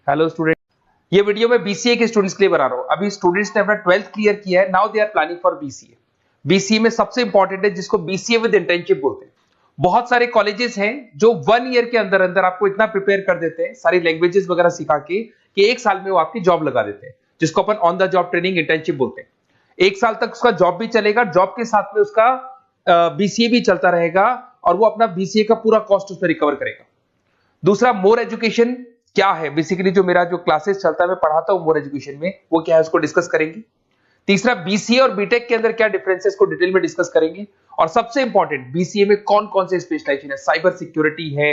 Hello student, ये video मैं BCA के स्टूडेंट्स के लिए बना रहा हूँ। अभी स्टूडेंट्स ने अपना 12th क्लियर किया है, now they are planning for BCA. BCA में सबसे इंपॉर्टेंट है जिसको बीसीए विद इंटर्नशिप बोलते हैं। बहुत सारे कॉलेजेस हैं जो 1 ईयर के अंदर अंदर आपको इतना प्रिपेयर कर देते हैं, सारी लैंग्वेजेस वगैरह सिखा के, कि 1 साल में वो आपकी जॉब लगा देते हैं, जिसको अपन on the job training internship बोलते हैं। 1 साल तक उसका जॉब भी चलेगा, जॉब के साथ में उसका बीसीए भी चलता रहेगा और वो अपना बीसीए का पूरा कॉस्ट उसमें रिकवर करेगा। दूसरा, मोर एजुकेशन क्या है, बेसिकली जो मेरा जो क्लासेस चलता है मैं पढ़ाता हूं मोर एजुकेशन में, वो क्या है उसको डिस्कस करेंगे। तीसरा, बीसीए और बीटेक के अंदर क्या डिफरेंसेस को डिटेल में डिस्कस करेंगे। और सबसे इंपॉर्टेंट, बीसीए में कौन कौन से स्पेशलाइजेशन है, साइबर सिक्योरिटी है,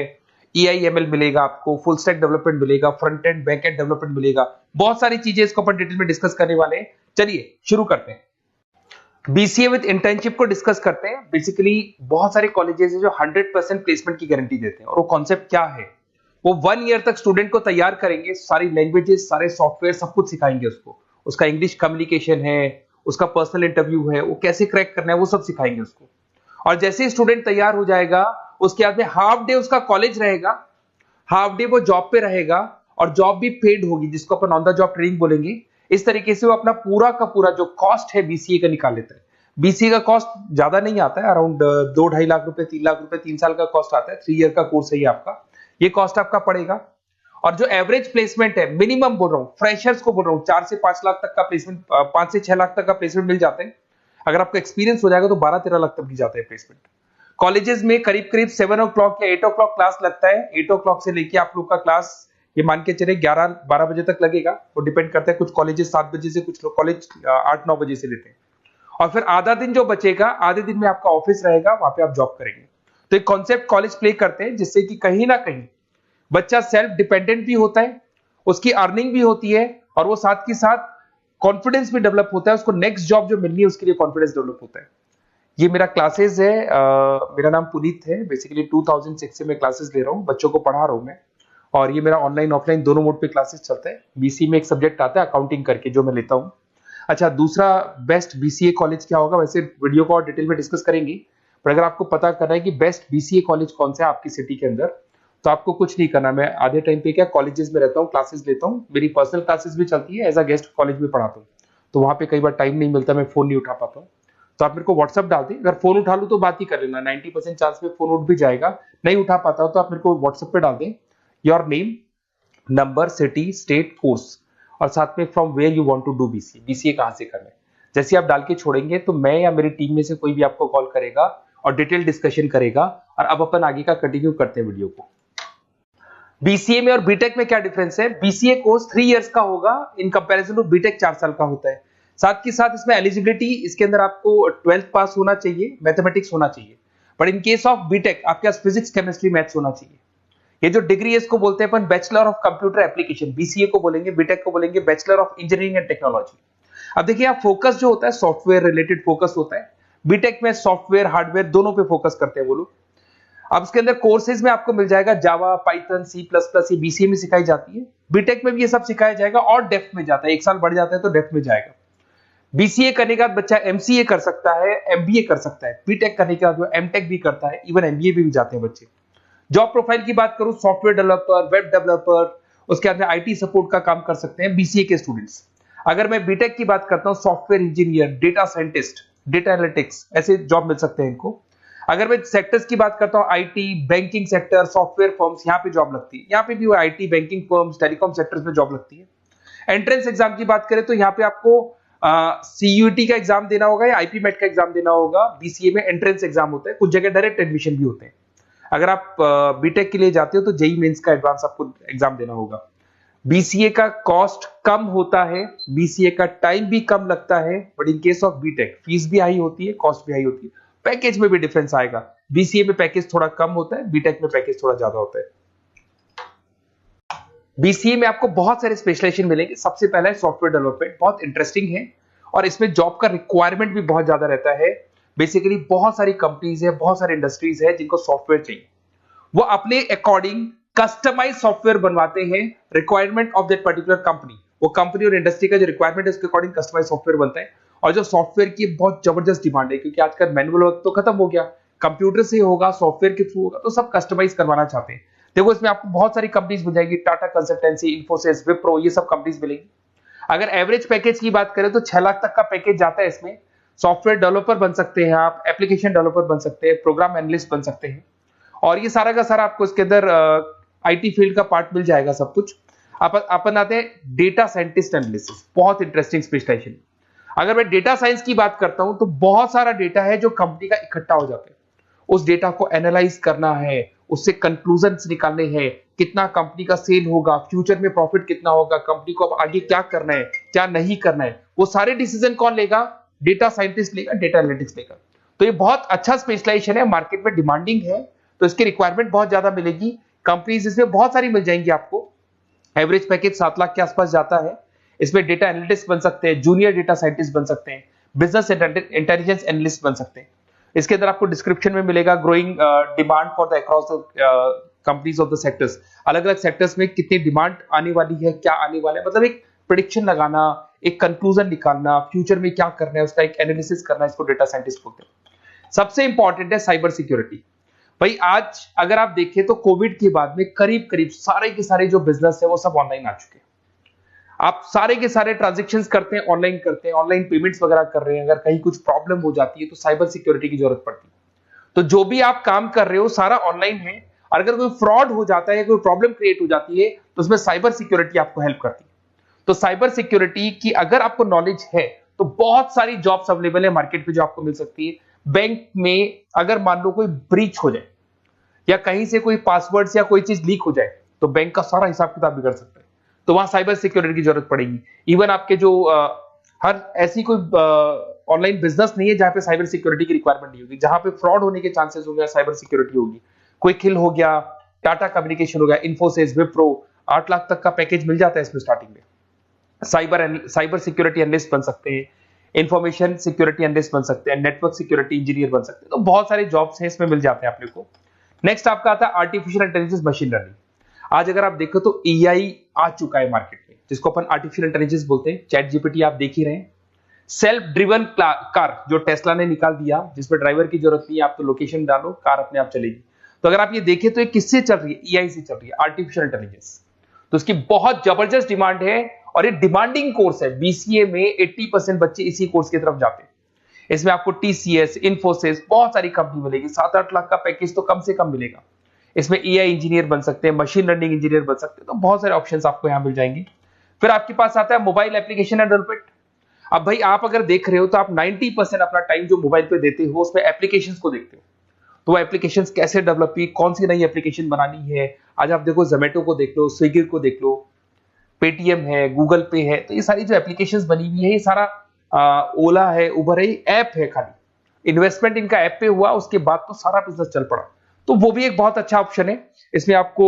एआईएमएल मिलेगा आपको, फुल स्टैक डेवलपमेंट मिलेगा, front end back and development मिलेगा, बहुत सारी चीजें इसको अपन डिटेल में डिस्कस करने वाले हैं। चलिए शुरू करते हैं। बीसीए विद इंटर्नशिप को डिस्कस करते हैं। बेसिकली बहुत सारे कॉलेजेस हैं जो 100% प्लेसमेंट की गारंटी देते हैं, और वो कॉन्सेप्ट क्या है, वो 1 ईयर तक स्टूडेंट को तैयार करेंगे, सारी लैंग्वेजेस, सारे सॉफ्टवेयर, सब कुछ सिखाएंगे उसको। उसका इंग्लिश कम्युनिकेशन है, उसका पर्सनल इंटरव्यू है, वो कैसे क्रैक करना है, वो सब सिखाएंगे उसको। और जैसे ही स्टूडेंट तैयार हो जाएगा, उसके बाद में हाफ डे उसका कॉलेज रहेगा, हाफ डे वो जॉब पे रहेगा, और जॉब भी पेड होगी, जिसको अपन ऑन द जॉब ट्रेनिंग बोलेंगे। इस तरीके से वो अपना पूरा का पूरा जो कॉस्ट है बीसीए का निकाल लेता है। बीसीए का कॉस्ट ज्यादा नहीं आता है, अराउंड 2-2.5 लाख रुपए, 3 लाख रुपए 3 साल का कॉस्ट आता है। 3 ईयर का कोर्स है ये आपका, ये कॉस्ट आपका पड़ेगा। और जो एवरेज प्लेसमेंट है, मिनिमम बोल रहा हूं, फ्रेशर्स को बोल रहा हूं, 4 से 5 लाख तक का प्लेसमेंट, 5 से 6 लाख तक का प्लेसमेंट मिल जाते हैं। अगर आपका एक्सपीरियंस हो जाएगा तो 12-13 लाख तक भी जाता है प्लेसमेंट। कॉलेजेस में करीब करीब 7 o'clock या 8 o'clock क्लास लगता है। 8 o'clock से लेके आप लोग का क्लास, ये मान के चले 11-12 बजे तक लगेगा। वो डिपेंड करता है, कुछ कॉलेजेस 7 बजे से, कुछ कॉलेज 8-9 बजे से लेते हैं। और फिर आधा दिन जो बचेगा, आधे दिन में आपका ऑफिस रहेगा, वहां पे आप जॉब करेंगे। तो एक कॉन्सेप्ट कॉलेज प्ले करते हैं, जिससे कि कहीं ना कहीं बच्चा सेल्फ डिपेंडेंट भी होता है, उसकी अर्निंग भी होती है, और वो साथ के साथ कॉन्फिडेंस भी डेवलप होता है। उसको नेक्स्ट जॉब जो मिलनी है उसके लिए कॉन्फिडेंस डेवलप होता है। ये मेरा क्लासेस है, मेरा नाम पुनीत है। बेसिकली 2006 से मैं क्लासेस ले रहा हूँ, बच्चों को पढ़ा रहा हूँ मैं। और ये मेरा ऑनलाइन ऑफलाइन दोनों मोड पे क्लासेस चलता है। बीसीए में एक सब्जेक्ट आता है अकाउंटिंग करके, जो मैं लेता हूँ। अच्छा, दूसरा, बेस्ट बीसीए कॉलेज क्या होगा, वैसे वीडियो को और डिटेल में डिस्कस करेंगे। पर अगर आपको पता करना है कि बेस्ट बीसीए कॉलेज कौन सा है आपकी सिटी के अंदर, तो आपको कुछ नहीं करना। मैं आधे टाइम पे क्या कॉलेजेस में रहता हूँ, क्लासेस लेता हूँ, मेरी पर्सनल क्लासेस भी चलती है, एज अ गेस्ट कॉलेज में पढ़ाता हूँ। तो वहां पे कई बार टाइम नहीं मिलता, मैं फोन नहीं उठा पाता हूँ। तो आप मेरे को व्हाट्सअप डाल दें, अगर फोन उठा लूँ तो बात ही कर लेना, 90% चांस में फोन उठ भी जाएगा। नहीं उठा पाता हो तो आप मेरे को व्हाट्सएप पे डाल दें, your name, number, city, state, course, और साथ में from where you want to do BCA, BCA कहां से करना है। जैसे आप डाल के छोड़ेंगे तो मैं या मेरी टीम में से कोई भी आपको कॉल करेगा और डिटेल डिस्कशन करेगा। और अब अपन आगे का कंटिन्यू करते हैं वीडियो को। बीसीए में और बीटेक में क्या डिफरेंस है। बीसीए कोर्स 3 इयर्स का होगा, इन कंपैरिजन टू बीटेक 4 साल का होता है। साथ के साथ इसमें एलिजिबिलिटी, इसके अंदर आपको 12th पास होना चाहिए, मैथमेटिक्स होना चाहिए। But in case of BTech आपके पास फिजिक्स, केमिस्ट्री, मैथ्स होना चाहिए। ये जो डिग्री है इसको बोलते हैं अपन bachelor of computer application. BCA को बोलेंगे, बीटेक को बोलेंगे bachelor of engineering and technology. अब देखिए, यहाँ फोकस जो होता है सॉफ्टवेयर रिलेटेड फोकस होता है। बीटेक में सॉफ्टवेयर, हार्डवेयर दोनों पे फोकस करते हैं वो लोग। अब इसके अंदर कोर्सेज में आपको मिल जाएगा जावा, पाइथन, C++, ये बीसीए में सिखाई जाती है। बीटेक में भी ये सब सिखाया जाएगा, और डेप्थ में जाता है, 1 साल बढ़ जाता है तो डेप्थ में जाएगा। बीसीए करने के बाद बच्चा एमसीए कर सकता है, एमबीए कर सकता है। बीटेक करने के बाद वो एमटेक भी करता है, इवन एमबीए भी जाते हैं बच्चे। जॉब प्रोफाइल की बात करूं, सॉफ्टवेयर डेवलपर, वेब डेवलपर, उसके बाद में आईटी सपोर्ट का काम कर सकते हैं बीसीए के स्टूडेंट्स। अगर मैं बीटेक की बात करता हूं, software engineer, data scientist, data analytics, ऐसे जॉब मिल सकते हैं इनको। अगर मैं सेक्टर्स की बात करता हूं, IT, banking sector, software firms, यहाँ पे जॉब लगती है। यहाँ पे भी वो IT, banking firms, telecom sectors में जॉब लगती है। एंट्रेंस एग्जाम की बात करें तो यहाँ पे आपको सीयूईटी का एग्जाम देना होगा या आईपी मेट का एग्जाम देना होगा। बीसीए में एंट्रेंस एग्जाम होता है, कुछ जगह डायरेक्ट एडमिशन भी होते हैं। अगर आप बीटेक के लिए जाते हो तो जेई मेंस का एडवांस आपको एग्जाम देना होगा। बीसीए का कॉस्ट कम होता है, बीसीए का टाइम भी कम लगता है। But in case of BTech fees भी हाई होती है, कॉस्ट भी हाई होती है, पैकेज में भी डिफरेंस आएगा। बीसीए में पैकेज थोड़ा कम होता है, बीटेक में पैकेज थोड़ा ज्यादा होता है। बीसीए में आपको बहुत सारे स्पेशलाइजेशन मिलेंगे। सबसे पहला है सॉफ्टवेयर डेवलपमेंट, बहुत इंटरेस्टिंग है, और इसमें जॉब का रिक्वायरमेंट भी बहुत ज्यादा रहता है। बेसिकली बहुत सारी कंपनीज है, बहुत सारी इंडस्ट्रीज है जिनको सॉफ्टवेयर चाहिए। वो अपने अकॉर्डिंग कस्टमाइज सॉफ्टवेयर बनवाते हैं, requirement of that particular company. वो कंपनी और इंडस्ट्री का जो रिक्वायरमेंट है उसके अकॉर्डिंग कस्टमाइज सॉफ्टवेयर बनता है। और जो सॉफ्टवेयर की बहुत जबरदस्त डिमांड है, क्योंकि आजकल मैनुअल वर्क तो खत्म हो गया, कंप्यूटर से होगा, सॉफ्टवेयर के थ्रू होगा, तो सब कस्टमाइज करवाना चाहते हैं। देखो इसमें आपको बहुत सारी कंपनीज मिल जाएगी, टाटा कंसल्टेंसी, इन्फोसिस, विप्रो, ये सब कंपनीज मिलेगी। अगर एवरेज पैकेज की बात करें तो 6 लाख तक का पैकेज जाता है इसमें। सॉफ्टवेयर डेवलपर बन सकते हैं आप, एप्लीकेशन डेवलपर बन सकते हैं, प्रोग्राम एनालिस्ट बन सकते हैं, और ये सारा का सारा आपको इसके अंदर आईटी फील्ड का पार्ट मिल जाएगा सब कुछ। अपन आते हैं डेटा साइंटिस्ट एनालिसिस, बहुत इंटरेस्टिंग स्पेशलाइजेशन। अगर मैं डेटा साइंस की बात करता हूं तो बहुत सारा डेटा है जो कंपनी का इकट्ठा हो जाता है, उस डेटा को एनालाइज करना है, उससे कंक्लूजन्स निकालने हैं, कितना कंपनी का सेल होगा, फ्यूचर में प्रॉफिट कितना होगा, कंपनी को अब आगे क्या करना है, क्या नहीं करना है, वो सारे डिसीजन कौन लेगा? डेटा साइंटिस्ट लेगा, डेटा एनालिटिक्स लेगा। तो ये बहुत अच्छा स्पेशलाइजेशन है, मार्केट में डिमांडिंग है, तो इसकी रिक्वायरमेंट बहुत ज्यादा मिलेगी। कंपनीज इसमें बहुत सारी मिल जाएंगी आपको। एवरेज पैकेज 7 लाख के आसपास जाता है। इसमें डेटा एनालिटिस्ट बन सकते हैं, जूनियर डेटा साइंटिस्ट बन सकते हैं, बिजनेस इंटेलिजेंस एनालिस्ट बन सकते हैं। इसके अंदर आपको डिस्क्रिप्शन में मिलेगा growing demand for the across the companies of the sectors. अलग अलग सेक्टर्स में कितनी डिमांड आने वाली है, क्या आने वाला है, मतलब एक प्रेडिक्शन लगाना, एक कंक्लूजन निकालना, फ्यूचर में क्या करना है उसका एक एनालिसिस करना, इसको डेटा साइंटिस्ट बोलते हैं। सबसे इंपॉर्टेंट है साइबर सिक्योरिटी। भाई आज अगर आप देखें तो कोविड के बाद में करीब करीब सारे के सारे जो बिजनेस है वो सब ऑनलाइन आ चुके हैं। आप सारे के सारे ट्रांजैक्शंस करते हैं, ऑनलाइन करते हैं, ऑनलाइन पेमेंट्स वगैरह कर रहे हैं। अगर कहीं कुछ प्रॉब्लम हो जाती है तो साइबर सिक्योरिटी की जरूरत पड़ती है। तो जो भी आप काम कर रहे हो सारा ऑनलाइन है, और अगर कोई फ्रॉड हो जाता है, कोई प्रॉब्लम क्रिएट हो जाती है, तो उसमें साइबर सिक्योरिटी आपको हेल्प करती है। तो साइबर सिक्योरिटी की अगर आपको नॉलेज है तो बहुत सारी जॉब्स अवेलेबल है मार्केट में जो आपको मिल सकती है। बैंक में अगर मान लो कोई ब्रीच हो जाए या कहीं से कोई पासवर्ड्स या कोई चीज लीक हो जाए तो बैंक का सारा हिसाब किताब बिगड़ सकता है, तो वहां साइबर सिक्योरिटी की जरूरत पड़ेगी। इवन आपके जो हर ऐसी कोई ऑनलाइन बिजनेस नहीं है जहां पे साइबर सिक्योरिटी की रिक्वायरमेंट नहीं होगी, जहां पे फ्रॉड होने के चांसेस होंगे, साइबर सिक्योरिटी होगी। क्विक हिल हो गया, टाटा कम्युनिकेशन हो गया, इन्फोसिस, विप्रो, 8 लाख तक का पैकेज मिल जाता है इसमें स्टार्टिंग में। साइबर सिक्योरिटी एनालिस्ट बन सकते हैं, इंफॉर्मेशन सिक्योरिटी एनालिस्ट बन सकते हैं, नेटवर्क सिक्योरिटी इंजीनियर बन सकते हैं। तो बहुत सारे जॉब्स हैं इसमें मिल जाते हैं अपने को। नेक्स्ट आपका आता है आर्टिफिशियल इंटेलिजेंस, मशीन लर्निंग। आज अगर आप देखो तो एआई आ चुका है मार्केट में, जिसको अपन आर्टिफिशियल इंटेलिजेंस बोलते हैं। चैट जीपीटी आप देख ही रहे हैं। सेल्फ ड्रिवन कार जो टेस्ला ने निकाल दिया, जिसमें ड्राइवर की जरूरत नहीं है, आप तो लोकेशन डालो, कार अपने आप चलेगी। तो अगर आप ये देखें तो ये किससे चल रही है? एआई से चल रही है, आर्टिफिशियल इंटेलिजेंस। तो इसकी बहुत जबरदस्त डिमांड है, और ये डिमांडिंग कोर्स है। बीसीए में 80% बच्चे इसी कोर्स की तरफ जाते हैं। इसमें आपको टीसीएस, इन्फोसिस, बहुत सारी कंपनी मिलेगी। 7-8 लाख का पैकेज तो कम से कम मिलेगा। इसमें एआई इंजीनियर बन सकते हैं, मशीन लर्निंग इंजीनियर बन सकते हैं, तो बहुत सारे ऑप्शंस आपको यहां मिल जाएंगे। फिर आपके पास आता है मोबाइल एप्लीकेशन डेवलपमेंट। अब भाई आप अगर देख रहे हो तो आप 90% अपना टाइम जो मोबाइल पे देते हो उसमें एप्लीकेशंस को देखते हो। तो वो एप्लीकेशंस कैसे डेवलप की, कौन सी नई एप्लीकेशन बनानी है। आज आप देखो जोमेटो को देख लो, स्विगी को देख लो, पेटीएम है, गूगल पे है, तो ये सारी जो एप्लीकेशंस बनी हुई है, ये सारा ओला है, उबर है, ऐप है। खाली इन्वेस्टमेंट इनका ऐप पे हुआ, उसके बाद तो सारा बिजनेस चल पड़ा। तो वो भी एक बहुत अच्छा ऑप्शन है। इसमें आपको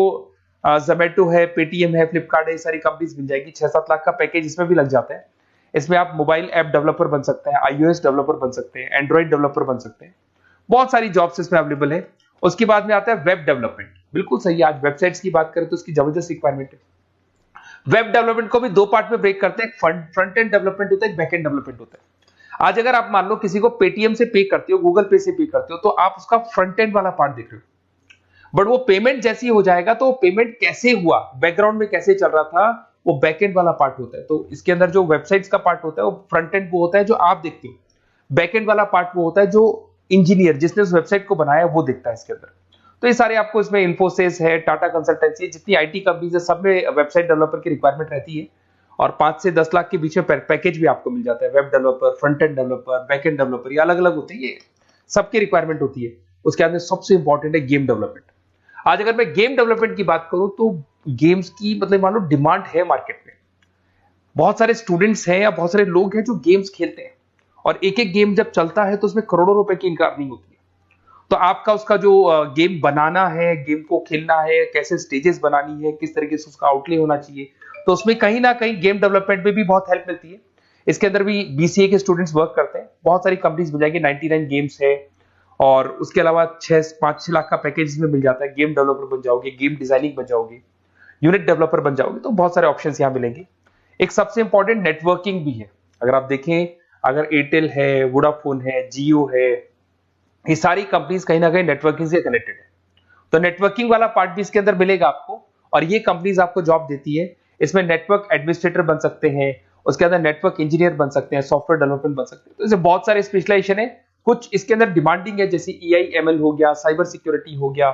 जोमेटो है, पेटीएम है, फ्लिपकार्ट है, ये सारी कंपनीज मिल जाएगी। 6-7 लाख का पैकेज इसमें भी लग जाता है। इसमें आप मोबाइल ऐप डेवलपर बन सकते हैं, आईओएस डेवलपर बन सकते हैं, एंड्रॉइड डेवलपर बन सकते हैं। बहुत सारी जॉब्स इसमें अवेलेबल है। उसके बाद में आता है वेब डेवलपमेंट। बिल्कुल सही है, आज वेबसाइट्स की बात करें तो उसकी जबरदस्त रिक्वायरमेंट है। वेब डेवलपमेंट को भी 2 पार्ट में ब्रेक करते हैं, फ्रंट एंड डेवलपमेंट होता है, बैक एंड डेवलपमेंट होता है। आज अगर आप मान लो किसी को पेटीएम से पे करते हो, गूगल पे से पे करते हो, तो आप उसका फ्रंट एंड वाला पार्ट देख रहे हो। बट वो पेमेंट जैसी हो जाएगा तो पेमेंट कैसे हुआ, बैकग्राउंड में कैसे चल रहा था, वो बैकएंड वाला पार्ट होता है। तो इसके अंदर जो वेबसाइट्स का पार्ट होता है वो फ्रंट एंड वो होता है जो आप देखते हो, बैकएंड वाला पार्ट वो होता है जो इंजीनियर जिसने उस वेबसाइट को बनाया वो देखता है इसके अंदर। तो ये सारे आपको इसमें इन्फोसिस है, टाटा कंसल्टेंसी, जितनी आईटी कंपनीज है, सब में वेबसाइट डेवलपर की रिक्वायरमेंट रहती है। और 5 से 10 लाख के बीच में पैकेज भी आपको मिल जाता है। Web developer, front end developer, back end developer, ये अलग अलग होते हैं, ये सबकी रिक्वायरमेंट होती है। उसके अंदर सबसे इंपॉर्टेंट है गेम डेवलपमेंट। आज अगर मैं गेम डेवलपमेंट की बात करूं तो गेम्स की मतलब मान लो डिमांड है मार्केट में। बहुत सारे स्टूडेंट्स हैं या बहुत सारे लोग हैं जो गेम्स खेलते हैं, और एक एक गेम जब चलता है तो उसमें करोड़ों रुपए की इनकम अर्निंग होती है। तो आपका उसका जो गेम बनाना है, गेम को खेलना है, कैसे स्टेजेस बनानी है, किस तरीके से उसका आउटले होना चाहिए, तो उसमें कहीं ना कहीं गेम डेवलपमेंट में भी बहुत हेल्प मिलती है। इसके अंदर भी बीसीए के स्टूडेंट्स वर्क करते हैं। बहुत सारी कंपनीज मिल जाएंगी, 99 गेम्स है, और उसके अलावा 5-6 लाख का पैकेज में मिल जाता है। गेम डेवलपर बन जाओगे, गेम डिजाइनिंग बन जाओगे, यूनिट डेवलपर बन जाओगे, तो बहुत सारे ऑप्शन यहाँ मिलेंगे। एक सबसे इंपॉर्टेंट नेटवर्किंग भी है। अगर आप देखें, अगर एयरटेल है, वोडाफोन है, जियो है, ये सारी कंपनीज कहीं ना कहीं नेटवर्किंग से कनेक्टेड है। तो नेटवर्किंग वाला पार्ट भी इसके अंदर मिलेगा आपको, और ये कंपनीज आपको जॉब देती है। इसमें नेटवर्क एडमिनिस्ट्रेटर बन सकते हैं, उसके अंदर नेटवर्क इंजीनियर बन सकते हैं, सॉफ्टवेयर डेवलपमेंट बन सकते हैं। तो इसे बहुत सारे स्पेशलाइजेशन है। कुछ इसके अंदर डिमांडिंग है, जैसे EI/ML हो गया, साइबर सिक्योरिटी हो गया,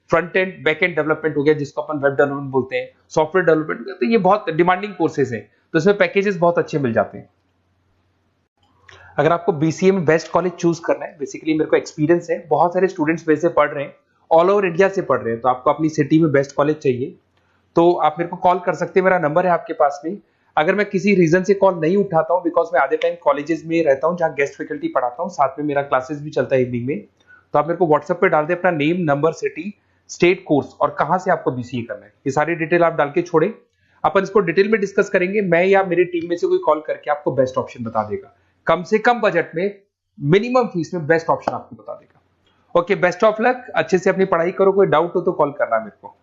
front end back and development हो गया जिसको अपन वेब डेवलपमेंट बोलते हैं, सॉफ्टवेयर डेवलपमेंट। तो ये बहुत डिमांडिंग कोर्सेज हैं, तो इसमें पैकेजेस बहुत अच्छे मिल जाते हैं। अगर आपको BCA में बेस्ट कॉलेज चूज करना है, बेसिकली मेरे को एक्सपीरियंस है, बहुत सारे स्टूडेंट्स वैसे पढ़ रहे हैं, ऑल ओवर इंडिया से पढ़ रहे हैं, तो आपको अपनी सिटी में बेस्ट कॉलेज चाहिए तो आप मेरे को कॉल कर सकते हैं, मेरा नंबर है आपके पास में। अगर मैं किसी रीजन से कॉल नहीं उठाता हूं, बिकॉज मैं आधे टाइम कॉलेजेस में रहता हूं जहां गेस्ट फैकल्टी पढ़ाता हूं, साथ में मेरा क्लासेस भी चलता है इवनिंग में, तो आप मेरे को व्हाट्सएप पे डाल दें अपना name, number, city, state, course और कहां से आपको BCA करना है, ये सारी डिटेल आप डाल के छोड़े। अपन इसको डिटेल में डिस्कस करेंगे, मैं या मेरी टीम में से कोई कॉल करके आपको बेस्ट ऑप्शन बता देगा, कम से कम बजट में, मिनिमम फीस में बेस्ट ऑप्शन आपको बता देगा। ओके, बेस्ट ऑफ लक, अच्छे से अपनी पढ़ाई करो, कोई डाउट हो तो कॉल करना मेरे को।